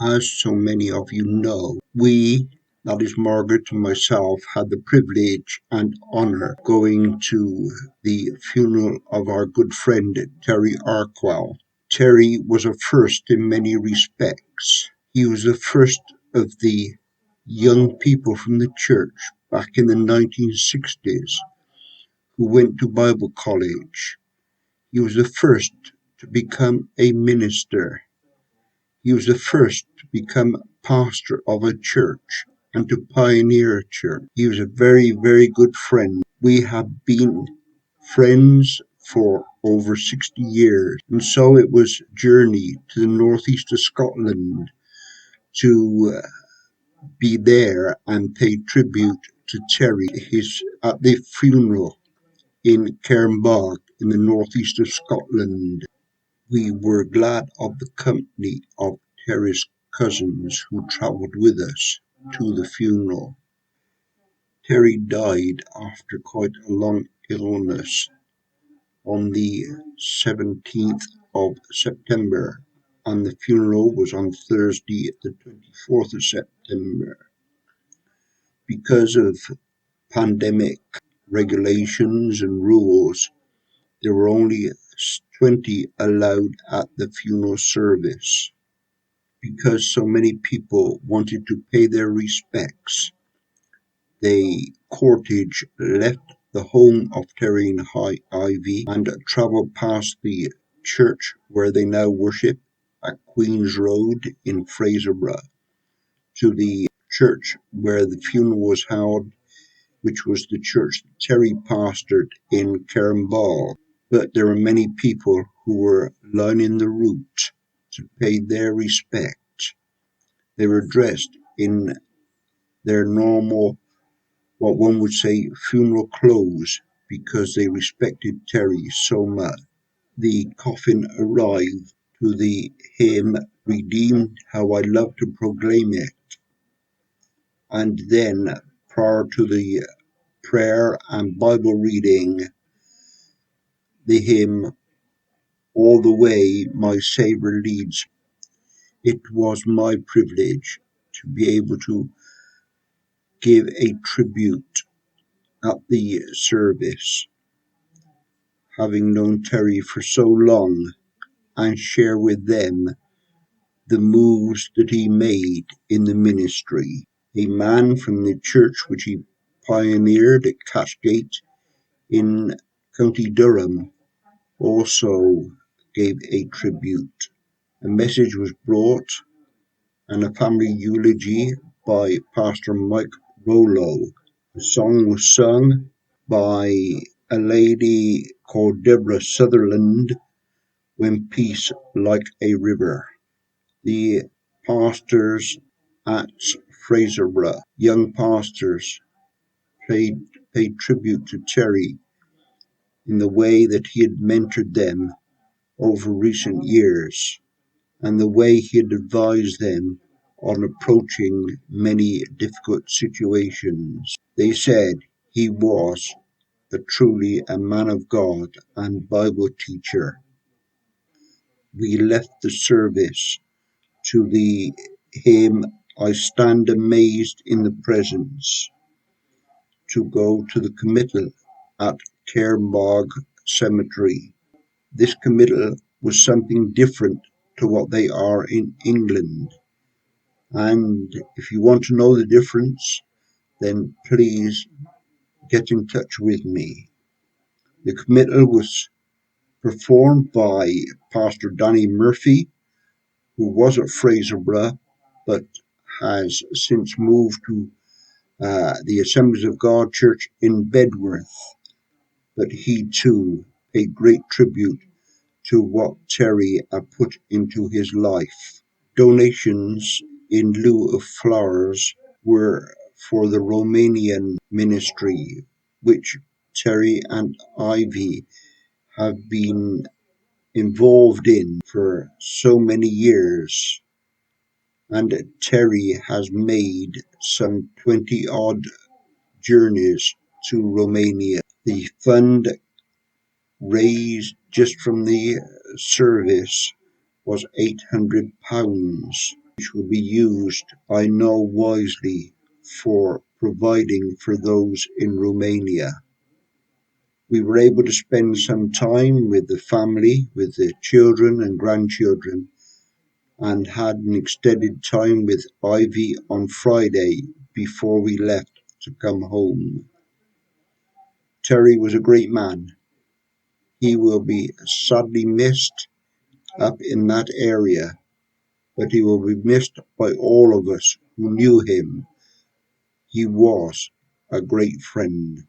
As so many of you know, we, that is Margaret and myself, had the privilege and honour going to the funeral of our good friend Terry Arkwell. Terry was a first in many respects. He was the first of the young people from the church back in the 1960s who went to Bible college. He was the first to become a minister. He was the first to become pastor of a church and to pioneer a church. He was a very, very good friend. We have been friends for over 60 years, and so it was a journey to the northeast of Scotland to be there and pay tribute to Terry. He's at the funeral in Cairnbog in the northeast of Scotland. We were glad of the company of Terry's cousins who travelled with us to the funeral. Terry died after quite a long illness on the 17th of September, and the funeral was on Thursday, the 24th of September. Because of pandemic regulations and rules, there were only 20 allowed at the funeral service. Because so many people wanted to pay their respects, the cortege left the home of Terry and Ivy and travelled past the church where they now worship at Queen's Road in Fraserburgh to the church where the funeral was held, which was the church that Terry pastored in Cairnball. But there were many people who were lining the route to pay their respect. They were dressed in their normal, what one would say, funeral clothes because they respected Terry so much. The coffin arrived to the hymn, "Redeemed, How I Love to Proclaim It." And then, prior to the prayer and Bible reading, the hymn, "All the Way My Saviour Leads." It was my privilege to be able to give a tribute at the service, having known Terry for so long, and share with them the moves that he made in the ministry. A man from the church which he pioneered at Cashgate in County Durham also gave a tribute. A message was brought and a family eulogy by Pastor Mike Rollo. The song was sung by a lady called Deborah Sutherland, "When Peace Like a River." The pastors at Fraserburgh, young pastors, paid tribute to Terry in the way that he had mentored them over recent years and the way he had advised them on approaching many difficult situations. They said he was truly a man of God and Bible teacher. We left the service to the hymn, "I Stand Amazed in the Presence," to go to the committal at Cairnbog Cemetery. This committal was something different to what they are in England. And if you want to know the difference, then please get in touch with me. The committal was performed by Pastor Danny Murphy, who was at Fraserburgh, but has since moved to the Assemblies of God Church in Bedworth. But he too paid great tribute to what Terry had put into his life. Donations in lieu of flowers were for the Romanian ministry, which Terry and Ivy have been involved in for so many years. And Terry has made some 20 odd journeys to Romania. The fund raised just from the service was £800. which will be used, I know, wisely for providing for those in Romania. We were able to spend some time with the family, with the children and grandchildren, and had an extended time with Ivy on Friday before we left to come home. Terry was a great man. He will be sadly missed up in that area, but he will be missed by all of us who knew him. He was a great friend.